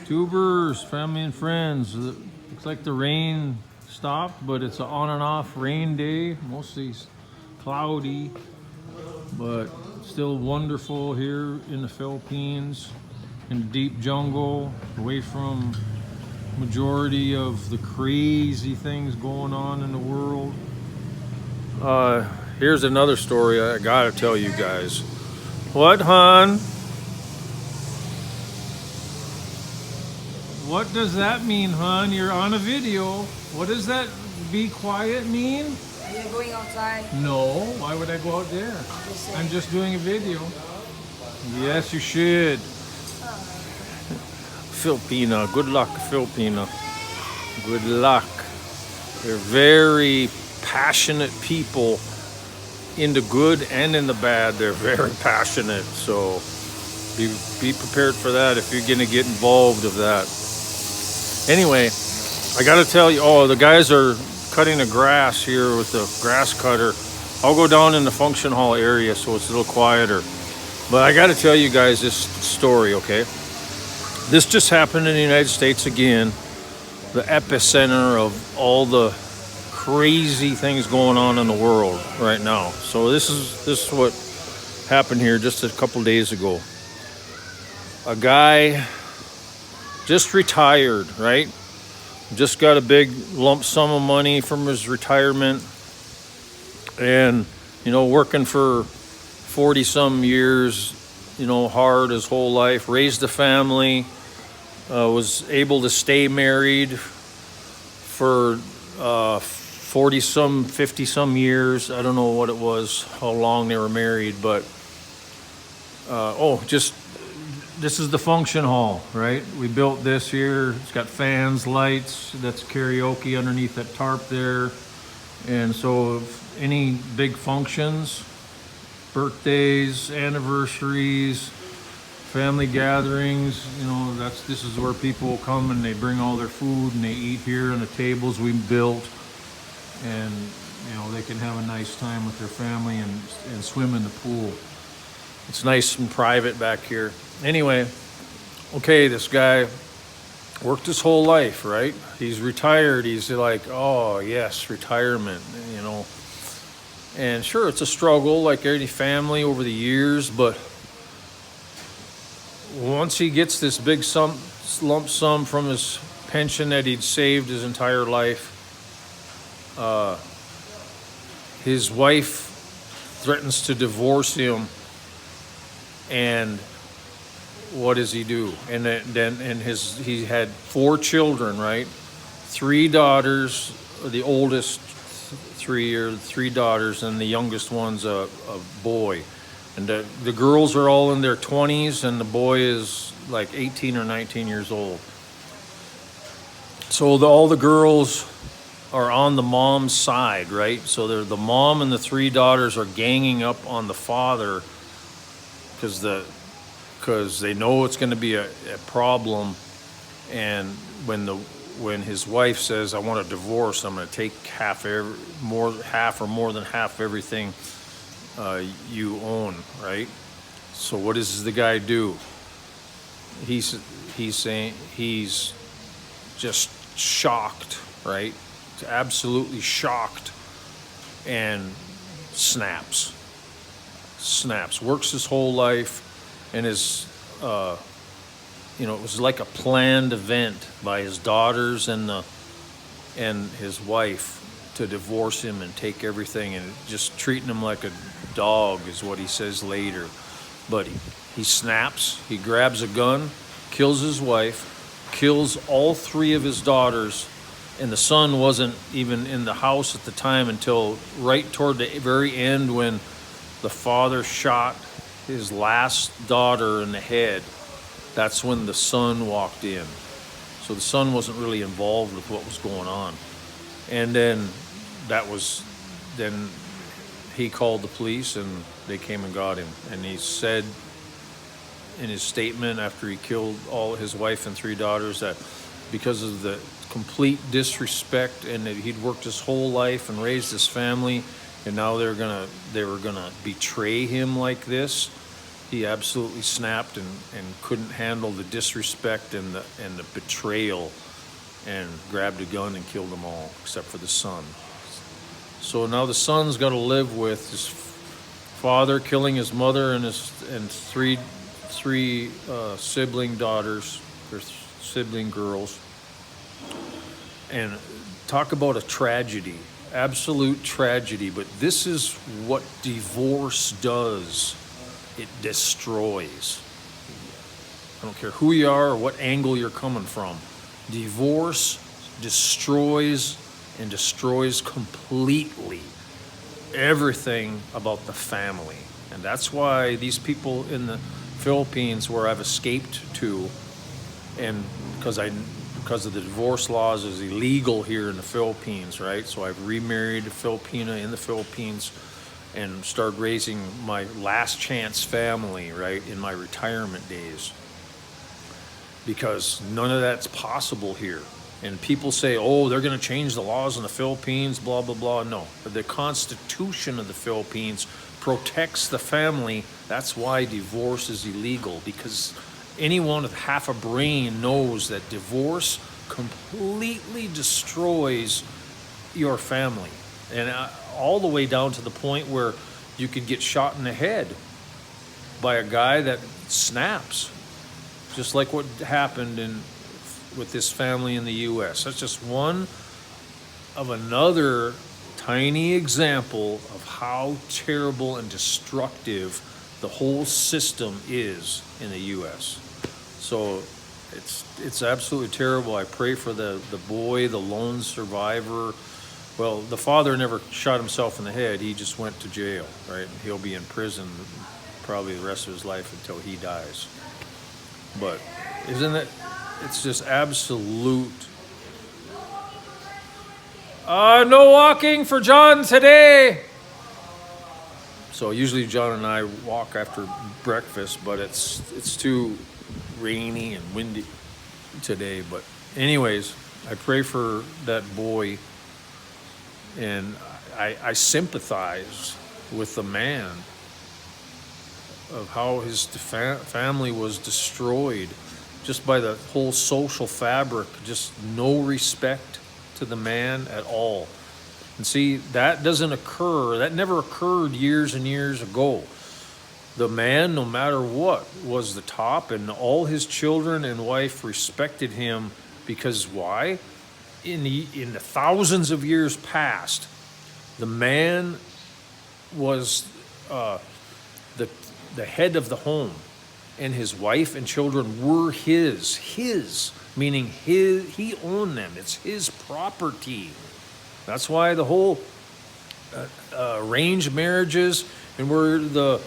Tubers, family and friends. Looks like the rain stopped, but it's an on and off rain day. Mostly cloudy, but still wonderful here in the Philippines, in the deep jungle, away from majority of the crazy things going on in the world. Here's another story I gotta tell you guys. What, hon? What does that mean, hon? You're on a video. What does that be quiet mean? Are you going outside? No, why would I go out there? I'm just doing a video. Yes, you should. Filipina, good luck, Filipina. Good luck. They're very passionate people in the good and in the bad. They're very passionate, so be prepared for that if you're gonna get involved with that. Anyway, I gotta tell you, the guys are cutting the grass here with the grass cutter. I'll go down in the function hall area so it's a little quieter. But I gotta tell you guys this story, okay? This just happened in the United States again, the epicenter of all the crazy things going on in the world right now. So this is what happened here just a couple days ago. A guy just retired, right? Just got a big lump sum of money from his retirement, and working for 40 some years, hard his whole life, raised a family, was able to stay married for 40 some 50 some years. I don't know what it was, how long they were married, but this is the function hall, right? We built this here. It's got fans, lights. That's karaoke underneath that tarp there. And so if any big functions, birthdays, anniversaries, family gatherings, this is where people come and they bring all their food and they eat here on the tables we built. And, they can have a nice time with their family and swim in the pool. It's nice and private back here. Anyway, okay, this guy worked his whole life, right? He's retired. He's like, oh, yes, retirement, And sure, it's a struggle like any family over the years, but once he gets this big lump sum from his pension that he'd saved his entire life, his wife threatens to divorce him. And what does he do? And he had 4 children, right? 3 daughters, the oldest 3 daughters, and the youngest one's a boy. And the girls are all in their 20s, and the boy is like 18 or 19 years old. So all the girls are on the mom's side, right? So the mom and the 3 daughters are ganging up on the father because they know it's going to be a problem. And when his wife says, I want a divorce, I'm going to take half or more than half everything you own, right? So what does the guy do? He's saying he's just shocked, right? Absolutely shocked, and snaps, works his whole life, and is it was like a planned event by his daughters and his wife to divorce him and take everything, and just treating him like a dog is what he says later. But he snaps, he grabs a gun, kills his wife, kills all 3 of his daughters, and the son wasn't even in the house at the time until right toward the very end, when the father shot his last daughter in the head. That's when the son walked in. So the son wasn't really involved with what was going on. And then he called the police, and they came and got him. And he said in his statement after he killed all his wife and 3 daughters that because of the complete disrespect, and that he'd worked his whole life and raised his family, and now they were gonna betray him like this, he absolutely snapped and couldn't handle the disrespect and the betrayal, and grabbed a gun and killed them all except for the son. So now the son's got to live with his father killing his mother and three sibling daughters, or sibling girls. And talk about a tragedy, absolute tragedy. But this is what divorce does. It destroys. I don't care who you are or what angle you're coming from. Divorce destroys completely everything about the family. And that's why these people in the Philippines, where I've escaped to, and because of the divorce laws is illegal here in the Philippines, right? So I've remarried a Filipina in the Philippines and started raising my last chance family, right, in my retirement days. Because none of that's possible here. And people say, oh, they're going to change the laws in the Philippines, blah, blah, blah. No, the Constitution of the Philippines protects the family. That's why divorce is illegal, because anyone with half a brain knows that divorce completely destroys your family. And all the way down to the point where you could get shot in the head by a guy that snaps. Just like what happened with this family in the U.S. That's just one of another tiny example of how terrible and destructive the whole system is in the U.S. So it's absolutely terrible. I pray for the boy, the lone survivor. Well, the father never shot himself in the head. He just went to jail, right? He'll be in prison probably the rest of his life until he dies. But isn't it? It's just absolute. No walking for John today. So usually John and I walk after breakfast, but it's too rainy and windy today. But anyways, I pray for that boy, and I sympathize with the man of how his family was destroyed just by the whole social fabric, just no respect to the man at all. And see, that doesn't occur, that never occurred years and years ago. The man, no matter what, was the top, and all his children and wife respected him because why? In the thousands of years past, the man was the head of the home, and his wife and children were his, meaning he owned them. It's his property. That's why the whole arranged marriages, and where the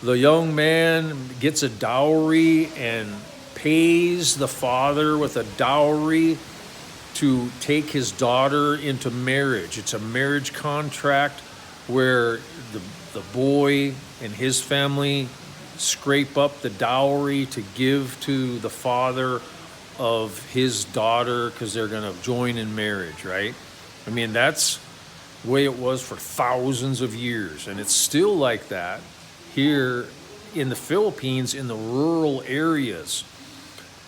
young man gets a dowry and pays the father with a dowry to take his daughter into marriage. It's a marriage contract where the boy and his family scrape up the dowry to give to the father of his daughter because they're going to join in marriage, right? I mean, that's the way it was for thousands of years, and it's still like that here in the Philippines in the rural areas.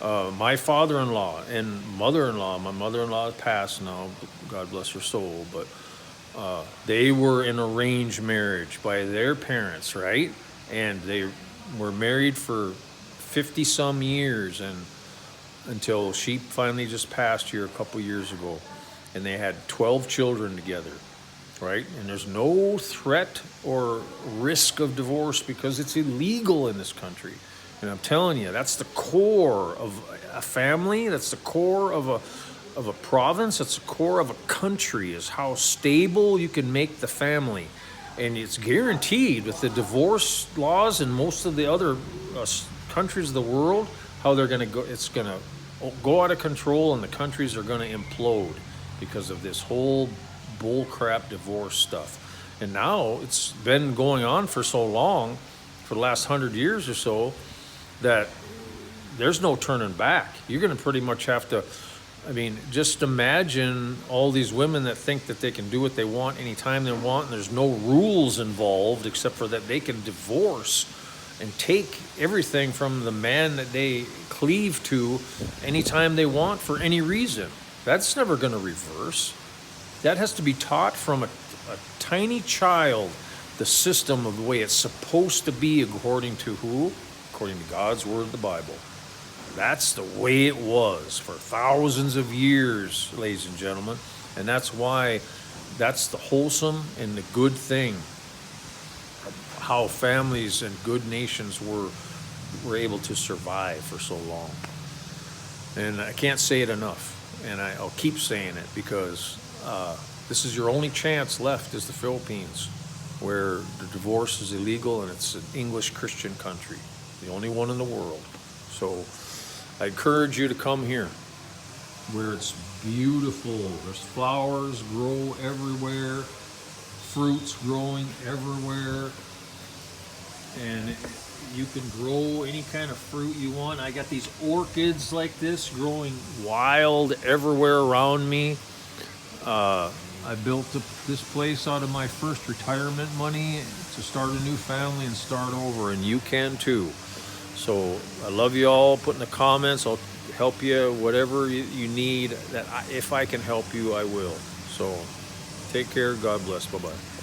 My father-in-law and mother-in-law, my mother-in-law is passed now, God bless her soul, but they were in arranged marriage by their parents, right? And they were married for 50-some years, and until she finally just passed here a couple years ago. And they had 12 children together, right? And there's no threat or risk of divorce because it's illegal in this country. And I'm telling you, that's the core of a family. That's the core of a province. That's the core of a country, is how stable you can make the family. And it's guaranteed with the divorce laws in most of the other countries of the world, how they're going to go. It's going to go out of control, and the countries are going to implode because of this whole bullcrap divorce stuff. And now it's been going on for so long, for the last 100 years or so, that there's no turning back. You're going to pretty much have to, I mean, just imagine all these women that think that they can do what they want anytime they want, and there's no rules involved except for that they can divorce and take everything from the man that they cleave to anytime they want for any reason. That's never going to reverse. That has to be taught from a tiny child, the system of the way it's supposed to be according to who? According to God's word, the Bible. That's the way it was for thousands of years, ladies and gentlemen. And that's why that's the wholesome and the good thing, how families and good nations were able to survive for so long. And I can't say it enough, and I'll keep saying it, because this is your only chance left, is the Philippines, where the divorce is illegal and it's an English Christian country, the only one in the world. So I encourage you to come here, where it's beautiful. There's flowers grow everywhere, fruits growing everywhere, and you can grow any kind of fruit you want. I got these orchids like this growing wild everywhere around me. I built this place out of my first retirement money to start a new family and start over, and you can too. So I love you all. Put in the comments. I'll help you, whatever you need. If I can help you, I will. So take care. God bless. Bye-bye.